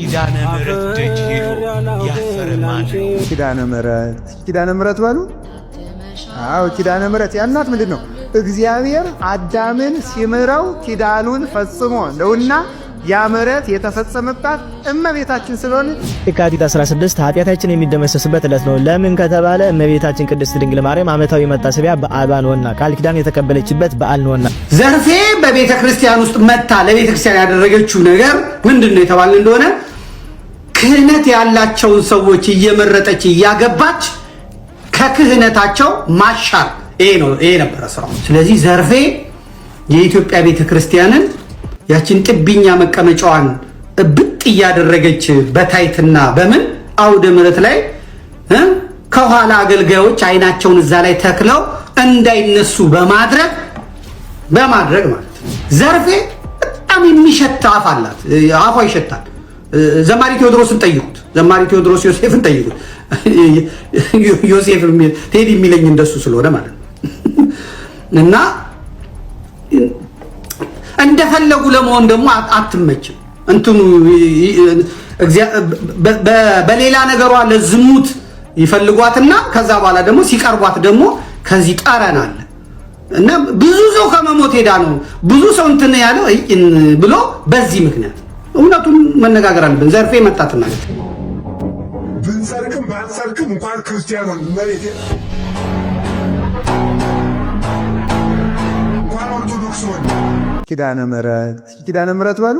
ኪዳነ ምሕረት ደጅ ሄዶ ያፈረ ማን ነው? ኪዳነ ምሕረት በሉ። አዎ ኪዳነ ምሕረት ያናት ምንድነው? እግዚአብሔር አዳምን ሲምረው ኪዳኑን ፈጽሞ ነውና ያ ምሕረት የተፈጸመባት እመቤታችን ስለሆነ የካቲት 16 ኃጢአታችን የሚደመሰስበት ዕለት ነው። ለምን ከተባለ እመቤታችን ቅድስት ድንግል ማርያም ዓመታዊ መታሰቢያ በዓል ነውና፣ ቃል ኪዳን የተቀበለችበት በዓል ነውና። ዘርፌ በቤተ ክርስቲያን ውስጥ መታ ለቤተ ክርስቲያን ያደረገችው ነገር ምንድነው የተባለ እንደሆነ ክህነት ያላቸውን ሰዎች እየመረጠች እያገባች ከክህነታቸው ማሻር ይሄ ነበር ስራው። ስለዚህ ዘርፌ የኢትዮጵያ ቤተ ክርስቲያንን ያችን ጥብኛ መቀመጫዋን እብጥ እያደረገች በታይትና በምን አውደ ምሕረት ላይ ከኋላ አገልጋዮች አይናቸውን እዛ ላይ ተክለው እንዳይነሱ በማድረግ ማለት ነው። ዘርፌ በጣም የሚሸት አፍ አላት። አፏ ይሸታል። ዘማሪ ቴዎድሮስን ጠይቁት። ዘማሪ ቴዎድሮስ ዮሴፍን ጠይቁት። ዮሴፍ ቴዲ የሚለኝ እንደሱ ስለሆነ ማለት ነው። እና እንደፈለጉ ለመሆን ደግሞ አትመችም። እንትኑ በሌላ ነገሯ ለዝሙት ይፈልጓትና ከዛ በኋላ ደግሞ ሲቀርቧት ደግሞ ከዚህ ጠረናል እና ብዙ ሰው ከመሞት ሄዳ ነው ብዙ ሰው እንትን ያለው ብሎ በዚህ ምክንያት እውነቱን መነጋገር አለብን። ዘርፌ መጣትና ብንሰርክም ባንሰርክም እንኳን ክርስቲያኑን መሬት እንኳን ኦርቶዶክስ ሆነ ኪዳነ ምሕረት በሉ።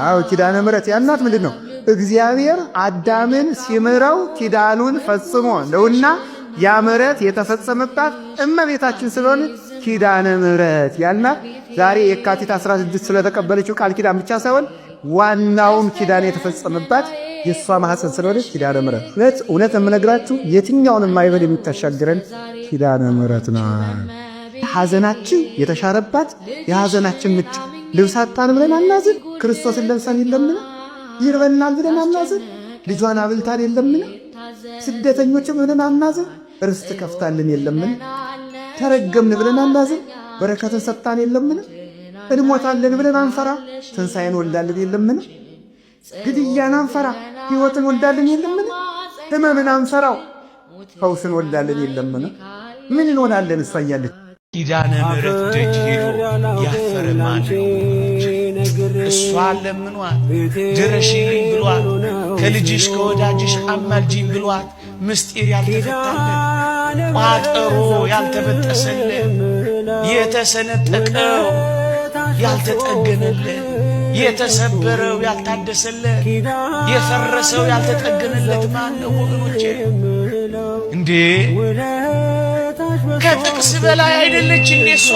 አዎ ኪዳነ ምሕረት ያናት ምንድነው? እግዚአብሔር አዳምን ሲምረው ኪዳኑን ፈጽሞ ነውና ያ ምሕረት የተፈጸመባት እመቤታችን ስለሆነ ኪዳነ ምሕረት ያልናት ዛሬ የካቲት 16 ስለተቀበለችው ቃል ኪዳን ብቻ ሳይሆን ዋናውም ኪዳን የተፈጸመባት የሷ ማህፀን ስለሆነ ኪዳነ ምሕረት። እውነት የምነግራችሁ የትኛውንም ማይበል የሚታሻግረን ኪዳነ ምሕረት ነው። ሐዘናችን የተሻረባት የሐዘናችን ምንጭ። ልብስ አጣን ብለን አናዝን? ክርስቶስን ለብሰን የለምን? ይርበናል ብለን አናዝን? ልጇን አብልታን የለምን? ስደተኞችም ብለን አናዝን? ርስት ከፍታልን የለምን? ተረገምን ብለን አናዝን? በረከትን ሰጥታን የለምን? እንሞታለን ብለን አንፈራ? ትንሣኤን ወልዳልን የለምን? ግድያን አንፈራ? ሕይወትን ወልዳልን የለምን? ሕመምን አንፈራው? ፈውስን ወልዳልን የለምን? ምን እንሆናለን እሷ እያለች? ኪዳነ ምሕረት ደጅ ሄዶ ያፈረ ማን ነው? እሷ ለምኗት ድረሽልኝ ብሏት፣ ከልጅሽ ከወዳጅሽ አማልጂኝ ብሏት፣ ምስጢር ያልተፈታለት ቋጠሮ ያልተበጠሰለት የተሰነጠቀው ያልተጠገነለት የተሰበረው ያልታደሰለት የፈረሰው ያልተጠገነለት ማን ነው ወገኖቼ? እንዴ ከጥቅስ በላይ አይደለች እንዴ እሷ?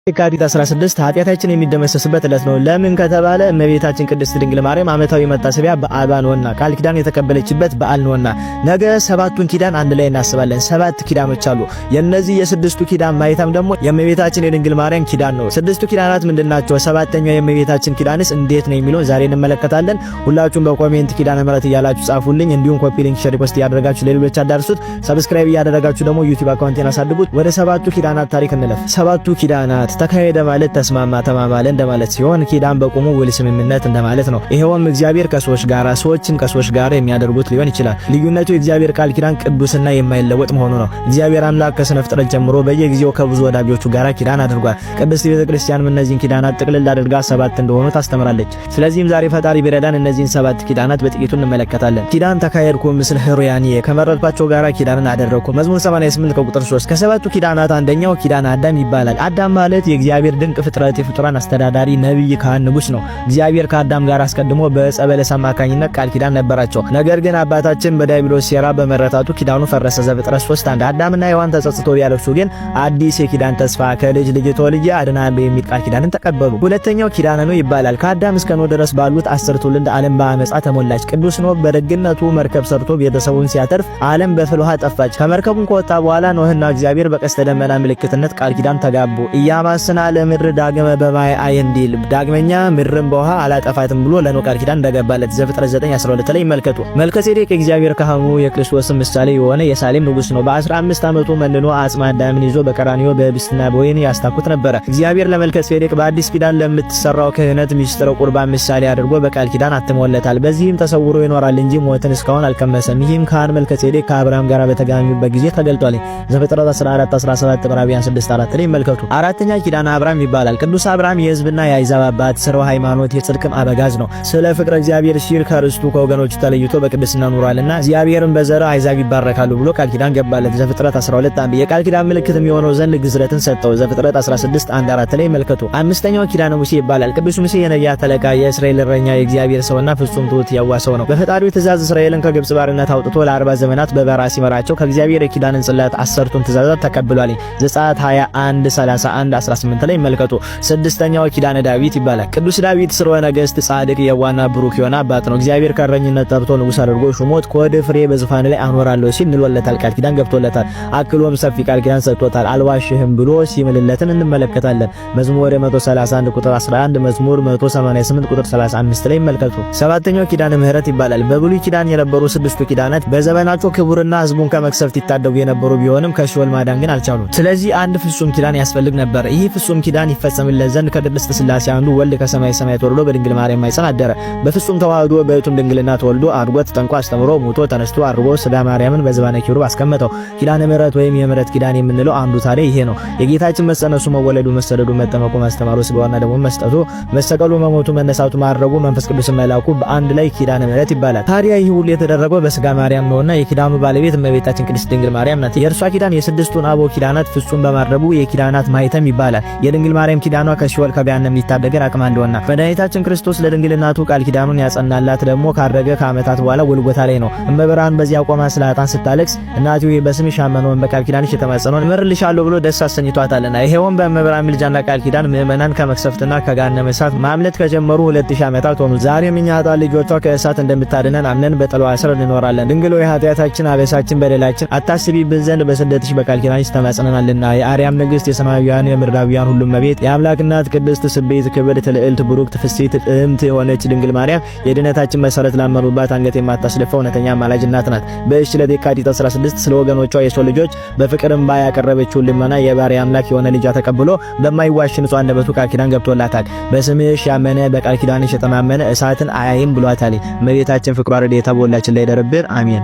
የካቲት 16 ኃጢአታችን የሚደመሰስበት ዕለት ነው። ለምን ከተባለ እመቤታችን ቅድስት ድንግል ማርያም ዓመታዊ መታሰቢያ በዓል ነውና፣ ቃል ኪዳን የተቀበለችበት በዓል ነውና። ነገ ሰባቱን ኪዳን አንድ ላይ እናስባለን። 7 ኪዳኖች አሉ። የነዚህ የስድስቱ ኪዳን ማይተም ደግሞ የእመቤታችን የድንግል ማርያም ኪዳን ነው። ስድስቱ ኪዳናት ምንድናቸው? ሰባተኛው የእመቤታችን ኪዳንስ እንዴት ነው የሚለውን ዛሬ እንመለከታለን። ሁላችሁም በኮሜንት ኪዳነ ምሕረት እያላችሁ ጻፉልኝ። እንዲሁም ኮፒ ሊንክ፣ ሼር፣ ፖስት እያደረጋችሁ ለሌሎች አዳርሱት። ሰብስክራይብ እያደረጋችሁ ደግሞ ዩቲዩብ አካውንቴን አሳድጉት። ወደ ሰባቱ ኪዳናት ታሪክ እንለፍ። ሰባቱ ኪዳናት ተካሄደ ማለት ተስማማ ተማማለ እንደማለት ሲሆን ኪዳን በቁሙ ውል ስምምነት እንደማለት ነው። ይሄውም እግዚአብሔር ከሰዎች ጋር ሰዎችም ከሰዎች ጋር የሚያደርጉት ሊሆን ይችላል። ልዩነቱ የእግዚአብሔር ቃል ኪዳን ቅዱስና የማይለወጥ መሆኑ ነው። እግዚአብሔር አምላክ ከስነ ፍጥረት ጀምሮ በየጊዜው ከብዙ ወዳጆቹ ጋር ኪዳን አድርጓል። ቅድስት ቤተ ክርስቲያን እነዚህን ኪዳናት ጥቅልል አድርጋ 7 እንደሆኑ ታስተምራለች። ስለዚህም ዛሬ ፈጣሪ ቢረዳን እነዚህን 7 ኪዳናት በጥቂቱ እንመለከታለን። ኪዳን ተካሄድኩ ምስለ ሕሩያኒ ከመረጥኳቸው ጋር ኪዳንን አደረኩ። መዝሙር 88 ከቁጥር 3። ከሰባቱ ኪዳናት አንደኛው ኪዳን አዳም ይባላል። አዳም ማለት የእግዚአብሔር ድንቅ ፍጥረት የፍጡራን አስተዳዳሪ ነብይ ካህን ንጉስ ነው። እግዚአብሔር ከአዳም ጋር አስቀድሞ በዕፀ በለስ አማካኝነት ቃል ኪዳን ነበራቸው። ነገር ግን አባታችን በዲያብሎስ ሴራ በመረታቱ ኪዳኑ ፈረሰ። ዘፍጥረት 3:1 አዳምና ሔዋን ተጸጽተው ቢያለቅሱ ግን አዲስ የኪዳን ተስፋ ከልጅ ልጅ ተወልጄ አድናለሁ የሚል ቃል ኪዳንን ተቀበሉ። ሁለተኛው ኪዳነ ኖህ ይባላል። ከአዳም እስከ ኖህ ድረስ ባሉት 10 ትውልድ ዓለም በአመጻ ተሞላች። ቅዱስ ኖህ በደግነቱ መርከብ ሰርቶ ቤተሰቡን ሲያተርፍ ዓለም በፍል ውሃ ጠፋች። ከመርከቡም ከወጣ በኋላ ኖህና እግዚአብሔር በቀስተ ደመና ምልክትነት ቃል ኪዳን ተጋቡ። ኢያማ ከማሰና ለምድር ዳግመ በማይ አይንዲል ዳግመኛ ምድርን በውሃ አላጠፋትም ብሎ ለኖህ ቃል ኪዳን እንደገባለት ዘፍጥረት 9:12 ላይ ይመልከቱ። መልከጼዴቅ የእግዚአብሔር ካህኑ የክርስቶስ ምሳሌ የሆነ የሳሌም ንጉስ ነው። በ15 ዓመቱ መንኖ አጽመ አዳምን ይዞ በቀራንዮ በህብስትና በወይን ያስታኩት ነበር። እግዚአብሔር ለመልከጼዴቅ በአዲስ ኪዳን ለምትሰራው ክህነት ሚስጥረ ቁርባን ምሳሌ አድርጎ በቃል ኪዳን አትሞለታል። በዚህም ተሰውሮ ይኖራል እንጂ ሞትን እስካሁን አልቀመሰም። ይህም ካህን መልከጼዴቅ ከአብርሃም ጋር በተገናኙበት ጊዜ ተገልጧል። ዘፍጥረት 14:17 ዕብራውያን 6:4 ላይ ይመልከቱ። አራተኛ ኪዳነ አብርሃም ይባላል። ቅዱስ አብርሃም የህዝብና የአሕዛብ አባት፣ ስራው ሃይማኖት፣ የጽድቅም አበጋዝ ነው። ስለ ፍቅረ እግዚአብሔር ሲል ከርስቱ ከወገኖቹ ተለይቶ በቅድስና ኑሯልና እግዚአብሔርን በዘራ አሕዛብ ይባረካሉ ብሎ ቃል ኪዳን ገባለት። ዘፍጥረት 12:1 የቃል ኪዳን ምልክት የሚሆነው ዘንድ ግዝረትን ሰጠው። ዘፍጥረት 16:1-4 ላይ ይመልከቱ። አምስተኛው ኪዳነ ሙሴ ይባላል። ቅዱስ ሙሴ የነቢያት አለቃ፣ የእስራኤል እረኛ፣ የእግዚአብሔር ሰውና ፍጹም ትሑት የዋህ ሰው ነው። በፈጣሪው ትእዛዝ እስራኤልን ከግብጽ ባርነት አውጥቶ ለ40 ዘመናት በበረሃ ሲመራቸው ከእግዚአብሔር የኪዳንን ጽላት 10ቱን ትእዛዛት ተቀብሏል። ዘጸአት 21:31-18 ላይ ይመልከቱ። ስድስተኛው ኪዳነ ዳዊት ይባላል። ቅዱስ ዳዊት ስርወ ነገሥት፣ ጻድቅ፣ የዋና ብሩክ የሆነ አባት ነው። እግዚአብሔር ከእረኝነት ጠርቶ ንጉሥ አድርጎ ሹሞት ከወደ ፍሬ በዙፋን ላይ አኖራለሁ ሲል ምሎለታል። ቃል ኪዳን ገብቶለታል። አክሎም ሰፊ ቃል ኪዳን ሰጥቶታል። አልዋሽህም ብሎ ሲምልለትን እንመለከታለን። መዝሙር 131 ቁጥር 11፣ መዝሙር 188 ቁጥር 35 ላይ ይመልከቱ። ሰባተኛው ኪዳነ ምሕረት ይባላል። በብሉይ ኪዳን የነበሩ ስድስቱ ኪዳናት በዘመናቸው ክቡርና ሕዝቡን ከመቅሰፍት ይታደጉ የነበሩ ቢሆንም ከሲኦል ማዳን ግን አልቻሉም። ስለዚህ አንድ ፍጹም ኪዳን ያስፈልግ ነበር። ይህ ፍጹም ኪዳን ይፈጸምለት ዘንድ ከቅድስት ሥላሴ አንዱ ወልድ ከሰማይ ሰማያት ወርዶ በድንግል ማርያም ማኅፀን አደረ። በፍጹም ተዋህዶ በእቱም ድንግልና ተወልዶ አድጎ ተጠምቆ አስተምሮ ሙቶ ተነስቶ አርጎ ሥጋ ማርያምን በዝባነ ኪሩብ አስቀመጠው። ኪዳነ ምሕረት ወይም የምሕረት ኪዳን የምንለው አንዱ ታዲያ ይሄ ነው። የጌታችን መጸነሱ፣ መወለዱ፣ መሰደዱ፣ መጠመቁ፣ ማስተማሩ፣ ሥጋውና ደግሞ መስጠቱ፣ መሰቀሉ፣ መሞቱ፣ መነሳቱ፣ ማረጉ፣ መንፈስ ቅዱስ መላኩ በአንድ ላይ ኪዳነ ምሕረት ይባላል። ታዲያ ይህ ሁሉ የተደረገው በሥጋ ማርያም ነውና የኪዳኑ ባለቤት እመቤታችን ቅድስት ድንግል ማርያም ናት። የእርሷ ኪዳን የስድስቱን አበው ኪዳናት ፍጹም በማድረጉ የኪዳናት ማኅተም ይባላል። የድንግል ማርያም ኪዳኗ ከሲኦል ከገሃነም ሊታደገን አቅም እንደሆነ መድኃኒታችን ክርስቶስ ለድንግልናቱ ቃል ኪዳኑን ያጸናላት ደግሞ ካረገ ከዓመታት በኋላ ጎልጎታ ላይ ነው። እመብርሃን በዚያ ቆማ ስለ ኃጥአን ስታለቅስ እናቴ ሆይ በስምሽ ያመነውን በቃል ኪዳንሽ የተማጸነውን እምርልሻለሁ ብሎ ደስ አሰኝቷታልና ይሄውም በእመብርሃን ምልጃና ቃል ኪዳን ምእመናን ከመቅሰፍትና ከገሃነመ እሳት ማምለጥ ከጀመሩ 2000 ዓመታት ሆኑ። ዛሬም እኛ ኃጥአን ልጆቿ ከእሳት እንደምታድነን አምነን በጥላዋ ስር እንኖራለን። ድንግል ሆይ ኃጢአታችን፣ አበሳችን፣ በደላችን አታስቢብን ዘንድ በስደትሽ በቃል ኪዳንሽ ተማጽነናልና የአርያም ንግሥት፣ የሰማያውያን የምድራውያን ሁሉም እመቤት፣ የአምላክ እናት ቅድስት ስብዕት ክብርት ልዕልት ብሩክት ፍሥሕት ጥዕምት የሆነች ድንግል ማርያም የድነታችን መሰረት ላመኑባት አንገት የማታስደፋ እውነተኛ አማላጅ እናት ናት። በእስች ዕለት የካቲት 16 ስለ ወገኖቿ የሰው ልጆች በፍቅር እንባ ያቀረበችውን ልመና የባሕርይ አምላክ የሆነ ልጇ ተቀብሎ በማይዋሽ ንጹሕ አንደበቱ ቃል ኪዳን ገብቶላታል። በስምሽ ያመነ በቃል ኪዳንሽ የተማመነ እሳትን አያይም ብሏታል። እመቤታችን ፍቅሯ ረድኤታ በሁላችን ላይ ይደርብን፣ አሜን።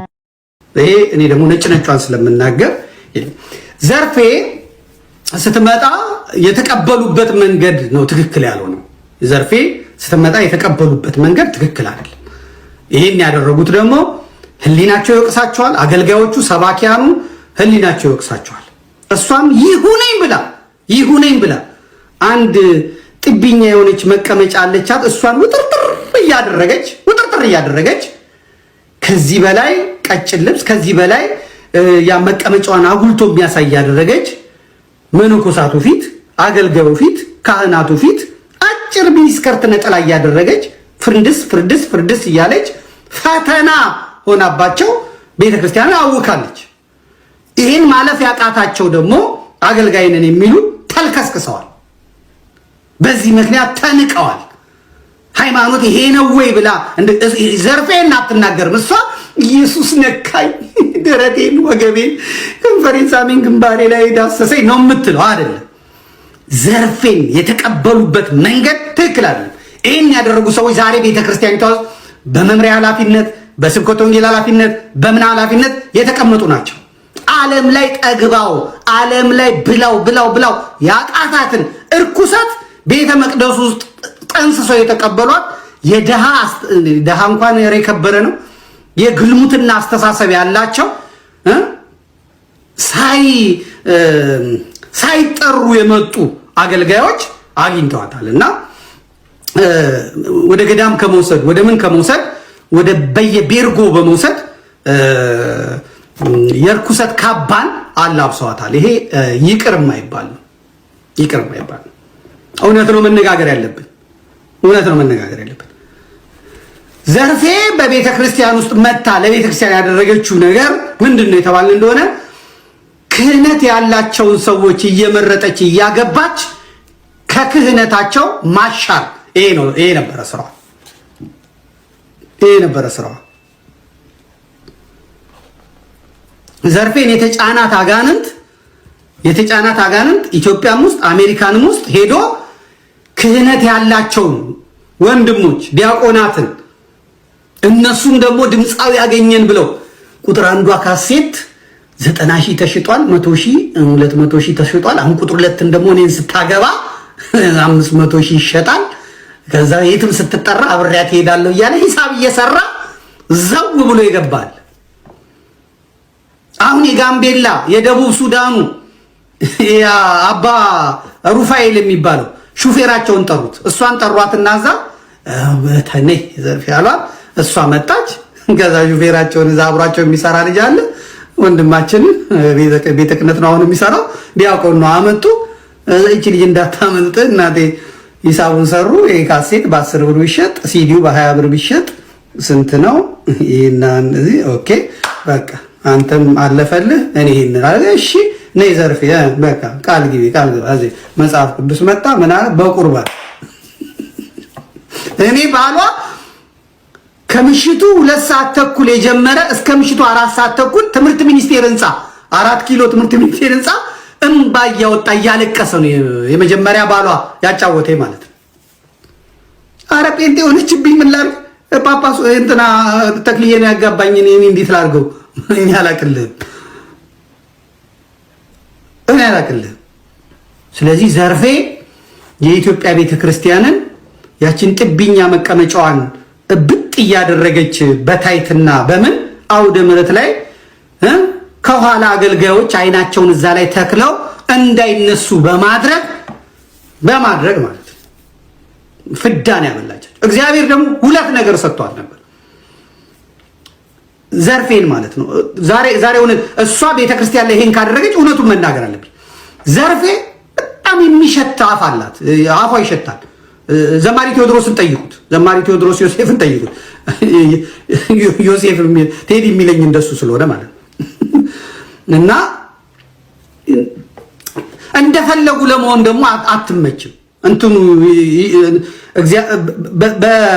ይሄ እኔ ደግሞ ነጭነጯን ስለምናገር ዘርፌ ስትመጣ የተቀበሉበት መንገድ ነው ትክክል ያልሆነው። ዘርፌ ስትመጣ የተቀበሉበት መንገድ ትክክል አይደለም። ይሄን ያደረጉት ደግሞ ሕሊናቸው ይወቅሳቸዋል። አገልጋዮቹ ሰባኪያኑ ሕሊናቸው ይወቅሳቸዋል። እሷም ይሁነኝ ብላ አንድ ጥቢኛ የሆነች መቀመጫ አለቻት። እሷን ውጥርጥር እያደረገች ከዚህ በላይ ቀጭን ልብስ ከዚህ በላይ ያ መቀመጫዋን አጉልቶ የሚያሳይ ያደረገች መነኮሳቱ ፊት፣ አገልጋዩ ፊት፣ ካህናቱ ፊት አጭር ሚኒስከርት ነጠላ እያደረገች ፍርድስ እያለች ፈተና ሆናባቸው ቤተክርስቲያንን አውካለች። ይህን ማለፍ ያቃታቸው ደግሞ አገልጋይነን የሚሉ ተልከስክሰዋል። በዚህ ምክንያት ተንቀዋል። ሃይማኖት ይሄ ነው ወይ ብላ ዘርፌን አትናገርም። እሷ ኢየሱስ ነካኝ፣ ደረቴን፣ ወገቤን፣ ከንፈሬን ሳሜን፣ ግንባሬ ላይ ዳሰሰኝ ነው የምትለው አይደለም። ዘርፌን የተቀበሉበት መንገድ ትክክል አይደለም። ይህን ያደረጉ ሰዎች ዛሬ ቤተክርስቲያኒቷ ውስጥ በመምሪያ ኃላፊነት፣ በስብከተ ወንጌል ኃላፊነት፣ በምን ኃላፊነት የተቀመጡ ናቸው። ዓለም ላይ ጠግባው ዓለም ላይ ብላው ያቃታትን እርኩሰት ቤተ መቅደሱ ውስጥ ጠንስሰው የተቀበሏት የደሃ እንኳን የከበረ ነው የግልሙትና አስተሳሰብ ያላቸው ሳይጠሩ የመጡ አገልጋዮች አግኝተዋታል። እና ወደ ገዳም ከመውሰድ ወደ ምን ከመውሰድ ወደ በየቤርጎ በመውሰድ የርኩሰት ካባን አላብሰዋታል። ይሄ ይቅር የማይባል ነው። እውነት ነው መነጋገር ያለብን። ዘርፌ በቤተ ክርስቲያን ውስጥ መታ ለቤተ ክርስቲያን ያደረገችው ነገር ምንድን ነው የተባለ እንደሆነ ክህነት ያላቸውን ሰዎች እየመረጠች እያገባች ከክህነታቸው ማሻር። ይሄ ነበረ ስራዋ። ዘርፌን የተጫናት አጋንንት ኢትዮጵያም ውስጥ አሜሪካንም ውስጥ ሄዶ ክህነት ያላቸውን ወንድሞች ዲያቆናትን እነሱም ደግሞ ድምፃዊ ያገኘን ብለው ቁጥር አንዷ ካሴት 90,000 ተሽጧል፣ 100,000 200,000 ተሽጧል። አሁን ቁጥር 2 ደግሞ እኔን ስታገባ 500,000 ይሸጣል። ከዛ የትም ስትጠራ አብሬያት ሄዳለሁ እያለ ሂሳብ እየሰራ ዘው ብሎ ይገባል። አሁን የጋምቤላ የደቡብ ሱዳኑ አባ ሩፋኤል የሚባለው ሹፌራቸውን ጠሩት። እሷን ጠሯትና እዛ በተነይ ዘርፍ ያሏት እሷ መጣች። ከዛ ሹፌራቸውን እዛ አብሯቸው የሚሰራ ልጅ አለ ወንድማችን ቤተ ክህነት ነው አሁን የሚሰራው ዲያቆን ነው። አመጡ እቺ ልጅ እንዳታመልጥ እናቴ ሂሳቡን ሰሩ። ይሄ ካሴት በ10 ብር ቢሸጥ ሲዲው በ20 ብር ቢሸጥ ስንት ነው? ይሄና እንደዚህ ኦኬ በቃ አንተም አለፈልህ እኔ ይሄን አለ። እሺ ነይ ዘርፌ በቃ ቃል ግቢ እዚህ መጽሐፍ ቅዱስ መጣ ምን አለ በቁርባን እኔ ባሏ ከምሽቱ 2 ሰዓት ተኩል የጀመረ እስከ ምሽቱ 4 ሰዓት ተኩል ትምህርት ሚኒስቴር ህንጻ 4 ኪሎ ትምህርት ሚኒስቴር ህንጻ እንባ እያወጣ እያለቀሰ ነው የመጀመሪያ ባሏ ያጫወተኝ ማለት ነው። አረ ጴንጤ ሆነችብኝ ምን ላድርግ ጳጳሱ እንትና ተክልዬን ያጋባኝ እኔ እንዴት ላድርገው እኔ አላቅልህ። ስለዚህ ዘርፌ የኢትዮጵያ ቤተክርስቲያንን ያችን ጥብኛ መቀመጫዋን እብጥ እያደረገች በታይትና በምን አውደ ምሕረት ላይ ከኋላ አገልጋዮች አይናቸውን እዛ ላይ ተክለው እንዳይነሱ በማድረግ ማለት ነው ፍዳን ያበላቸው። እግዚአብሔር ደግሞ 2 ነገር ሰጥቷል ነበር ዘርፌን ማለት ነው። ዛሬ እሷ ቤተክርስቲያን ላይ ይሄን ካደረገች እውነቱን መናገር አለብኝ። ዘርፌ በጣም የሚሸት አፍ አላት። አፏ ይሸታል። ዘማሪ ቴዎድሮስን ጠይቁት። ዘማሪ ቴዎድሮስ ዮሴፍን ጠይቁት። ዮሴፍ ቴዲ የሚለኝ እንደሱ ስለሆነ ማለት ነው። እና እንደፈለጉ ለመሆን ደግሞ አትመችም። እንትኑ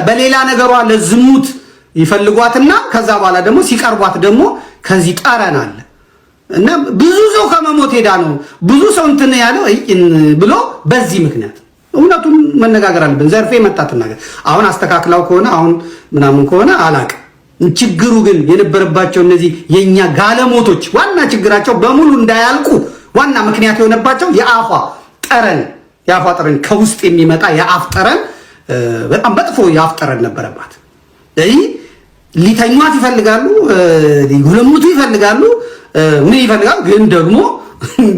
በሌላ ነገሯ ለዝሙት ይፈልጓትና ከዛ በኋላ ደግሞ ሲቀርቧት ደግሞ ከዚህ ጠረን አለ እና ብዙ ሰው ከመሞት ሄዳ ነው ብዙ ሰው እንትን ያለው ብሎ በዚህ ምክንያት እውነቱን መነጋገር አለብን። ዘርፌ መጣት ነገር አሁን አስተካክላው ከሆነ አሁን ምናምን ከሆነ አላቅ። ችግሩ ግን የነበረባቸው እነዚህ የኛ ጋለሞቶች ዋና ችግራቸው በሙሉ እንዳያልቁ ዋና ምክንያት የሆነባቸው የአፏ ጠረን ከውስጥ የሚመጣ የአፍ ጠረን በጣም በጥፎ የአፍ ጠረን ነበረባት። ሊተኟት ይፈልጋሉ፣ ሊጎለሙቱ ይፈልጋሉ፣ ምን ይፈልጋሉ። ግን ደግሞ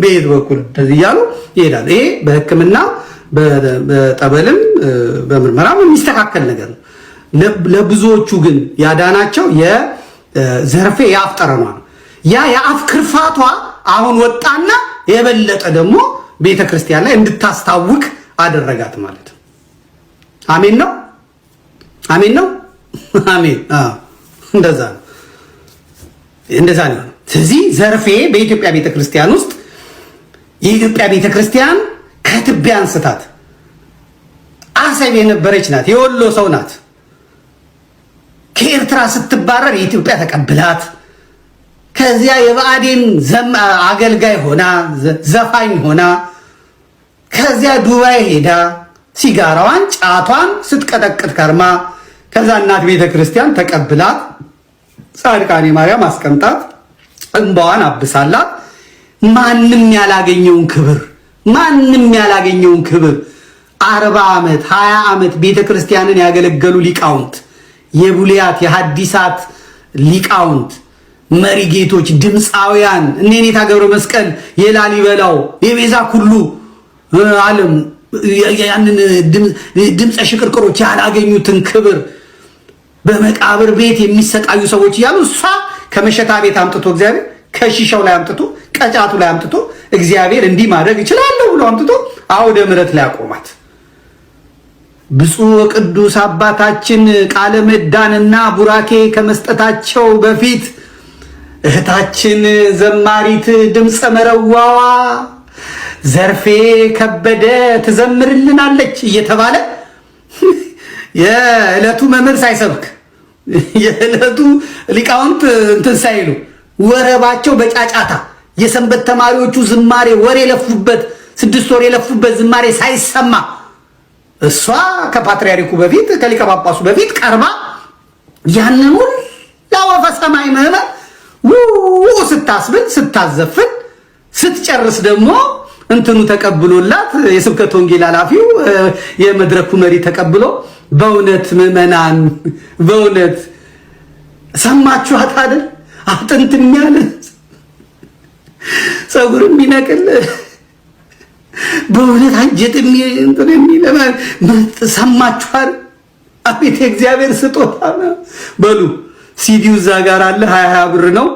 በየት በኩል እንደዚህ እያሉ ይሄዳሉ። ይሄ በሕክምና በጠበልም በምርመራም የሚስተካከል ነገር ነው። ለብዙዎቹ ግን ያዳናቸው የዘርፌ የአፍ ጠረኗ ነው። ያ የአፍ ክርፋቷ አሁን ወጣና የበለጠ ደግሞ ቤተክርስቲያን ላይ እንድታስታውቅ አደረጋት ማለት ነው። አሜን ነው። አሜን። እንደዛ ነው። ስለዚህ ዘርፌ በኢትዮጵያ ቤተክርስቲያን ውስጥ የኢትዮጵያ ቤተክርስቲያን ከትቢያ አንስታት አሰብ የነበረች ናት። የወሎ ሰው ናት። ከኤርትራ ስትባረር የኢትዮጵያ ተቀብላት ከዚያ የብአዴን አገልጋይ ሆና ዘፋኝ ሆና ከዚያ ዱባይ ሄዳ ሲጋራዋን ጫቷን ስትቀጠቅጥ ከርማ ከዛ እናት ቤተክርስቲያን ተቀብላት ጻድቃኔ ማርያም አስቀምጣት እንባዋን አብሳላት ማንም ያላገኘውን ክብር 40 ዓመት 20 ዓመት ቤተክርስቲያንን ያገለገሉ ሊቃውንት የቡልያት የሐዲሳት ሊቃውንት መሪ ጌቶች ድምፃውያን እነኔታ ገብረ መስቀል የላሊበላው የቤዛ ኩሉ ዓለም ያንን ድምፀ ሽቅርቅሮች ያላገኙትን ክብር በመቃብር ቤት የሚሰቃዩ ሰዎች እያሉ እሷ ከመሸታ ቤት አምጥቶ እግዚአብሔር ከሺሻው ላይ አምጥቶ ቀጫቱ ላይ አምጥቶ እግዚአብሔር እንዲህ ማድረግ ይችላል ብሎ አምጥቶ አውደ ምሕረት ላይ አቆማት። ብፁዕ ወቅዱስ አባታችን ቃለ ምዕዳንና ቡራኬ ከመስጠታቸው በፊት እህታችን ዘማሪት ድምፀ መረዋዋ ዘርፌ ከበደ ትዘምርልናለች እየተባለ የዕለቱ መምህር ሳይሰብክ የዕለቱ ሊቃውንት እንትን ሳይሉ ወረባቸው በጫጫታ የሰንበት ተማሪዎቹ ዝማሬ ወር የለፉበት 6 ወር የለፉበት ዝማሬ ሳይሰማ እሷ ከፓትርያርኩ በፊት ከሊቀ ጳጳሱ በፊት ቀርባ ያንን ሁላ ወፈ ሰማይ ምዕመን ስታስብል ስታዘፍን ስትጨርስ ደግሞ እንትኑ ተቀብሎላት የስብከት ወንጌል ኃላፊው የመድረኩ መሪ ተቀብሎ በእውነት ምዕመናን በእውነት ሰማችኋት አይደል? አጥንት የሚያል ፀጉር የሚነቅል በእውነት አንጀት የሚል ሰማችኋል? አቤት የእግዚአብሔር ስጦታ ነው በሉ። ሲዲው እዛ ጋር አለ 20 ብር ነው።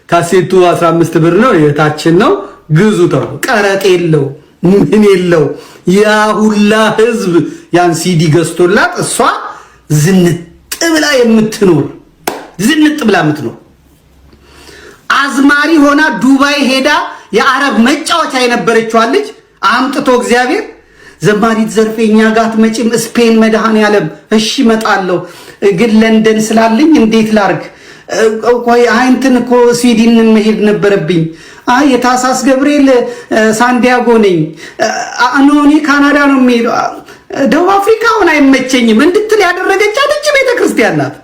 ካሴቱ 15 ብር ነው። የታችን ነው ግዙ ተው። ቀረጥ የለው ምን የለው። ያ ሁላ ህዝብ ያን ሲዲ ገዝቶላት እሷ ዝንጥ ብላ የምትኖር አዝማሪ ሆና ዱባይ ሄዳ የአረብ መጫወቻ የነበረችው ልጅ አምጥቶ እግዚአብሔር ዘማሪት ዘርፌ እኛ ጋር አትመጪም? ስፔን መድኃኔዓለም እሺ እመጣለሁ፣ ግን ለንደን ስላለኝ እንዴት ላርግ? ቆይ እንትን እኮ ስዊድን መሄድ ነበረብኝ። የታሳስ ገብርኤል ሳንዲያጎ ነኝ። እኔ ካናዳ ነው የምሄደው። ደቡብ አፍሪካ ሆነ አይመቸኝም እንድትል ያደረገች አለች ቤተክርስቲያን ናት።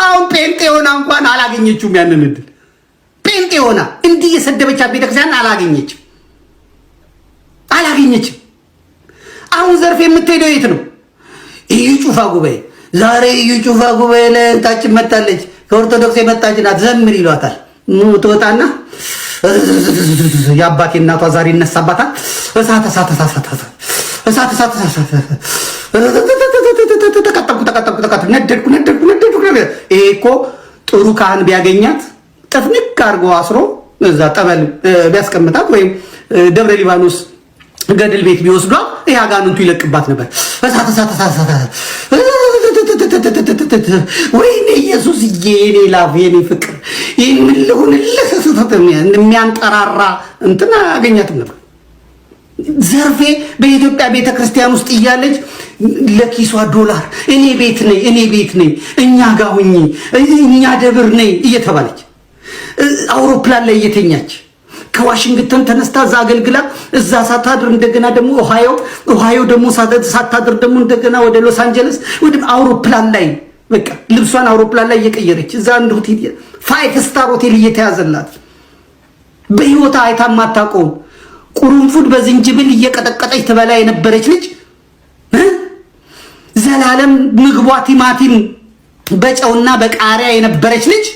አሁን ጴንጤ ሆና እንኳን አላገኘችውም ያንን እድል። ጴንጤ ሆና እንዲህ የሰደበቻት ቤተክርስቲያን አላገኘችም። አሁን ዘርፌ የምትሄደው የት ነው? እዩ ጩፋ ጉባኤ። ዛሬ እዩ ጩፋ ጉባኤ ለታችን መጣለች። ከኦርቶዶክስ የመጣች ናት። ዘምር ይሏታል። ትወጣና የአባቴ እናቷ ዛሬ ይነሳባታል። ተቀጠቅኩ፣ ነደድኩ። ይሄ እኮ ጥሩ ካህን ቢያገኛት ጥፍንቅ አድርጎ አስሮ እዛ ጠበል ቢያስቀምጣት ወይም ደብረ ሊባኖስ ገድል ቤት ቢወስዷት ይሄ አጋንንቱ ይለቅባት ነበር። ወይኔ ኢየሱስ የኔ ላፍ የኔ ፍቅር ምን ልሁንልህ የሚያንጠራራ እንትን አገኛትም ነበር። ዘርፌ በኢትዮጵያ ቤተክርስቲያን ውስጥ እያለች ለኪሷ ዶላር እኔ ቤት ነኝ እኛ ጋር ሁኚ እኛ ደብር ነኝ እየተባለች አውሮፕላን ላይ እየተኛች ከዋሽንግተን ተነስታ እዛ አገልግላ እዛ ሳታድር እንደገና ደግሞ ኦሃዮ ደግሞ ሳታድር ደግሞ እንደገና ወደ ሎስ አንጀለስ ወደ አውሮፕላን ላይ በቃ ልብሷን አውሮፕላን ላይ እየቀየረች እዛ አንድ ሆቴል 5 ስታር ሆቴል እየተያዘላት በህይወታ አይታ ማታውቀው ቁርንፉድ በዝንጅብል እየቀጠቀጠች ትበላ የነበረች ልጅ ዘላለም ምግቧ ቲማቲም በጨውና በቃሪያ የነበረች ልጅ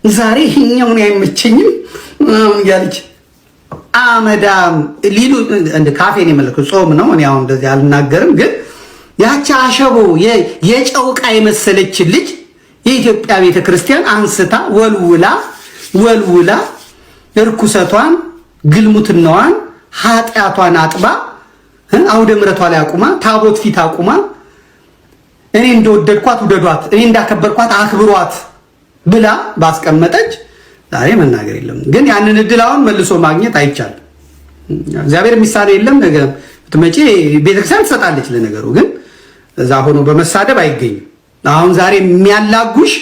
ዛሬ እኛውን አይመቸኝም ያለች አመዳም ሊሉ እንደ ካፌን የመለከው ጾም ነው። እኔ አሁን እንደዚህ አልናገርም፣ ግን ያቺ አሸቦ የጨውቃ የመሰለች ልጅ የኢትዮጵያ ቤተክርስቲያን አንስታ ወልውላ እርኩሰቷን ግልሙትናዋን ኃጢአቷን አጥባ አውደ ምሕረቷ ላይ አቁማ ታቦት ፊት አቁማ እኔ እንደወደድኳት ውደዷት፣ እኔ እንዳከበርኳት አክብሯት ብላ ባስቀመጠች ዛሬ መናገር የለም። ግን ያንን እድል አሁን መልሶ ማግኘት አይቻልም። እግዚአብሔር የሚሳነው የለም። ነገ ትመጪ ቤተክርስቲያን ትሰጣለች። ለነገሩ ግን እዛ ሆኖ በመሳደብ አይገኝም። አሁን ዛሬ የሚያላጉሽ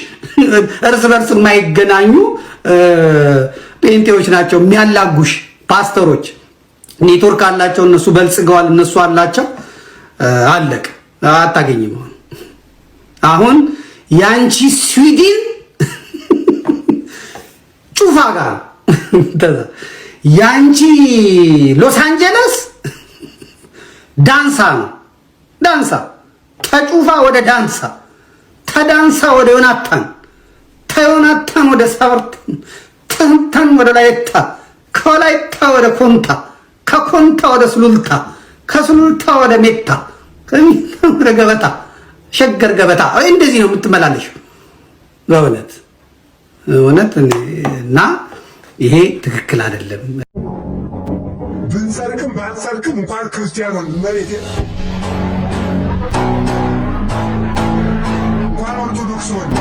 እርስ በርስ የማይገናኙ ጴንጤዎች ናቸው የሚያላጉሽ። ፓስተሮች ኔትወርክ አላቸው፣ እነሱ በልጽገዋል፣ እነሱ አላቸው። አለቅ አታገኝም። አሁን ያንቺ ስዊድን ጩፋ ጋር ያንቺ ሎስ አንጀለስ ዳንሳ ነው። ዳንሳ ከጩፋ ወደ ዳንሳ፣ ከዳንሳ ወደ ዮናታን፣ ከዮናታን ወደ ሳብርታን ወደ ላይታ፣ ከላይታ ወደ ኮንታ፣ ከኮንታ ወደ ሱሉልታ፣ ከሱሉልታ ወደ ሜታ፣ ከሜታ ወደ ገበታ፣ ሸገር ገበታ። እንደዚህ ነው የምትመላለሽ በእውነት እና ይሄ ትክክል አይደለም። ብንሰርቅም ባንሰርቅም እንኳን ክርስቲያኑን መሬት እንኳን ኦርቶዶክስ ሆነ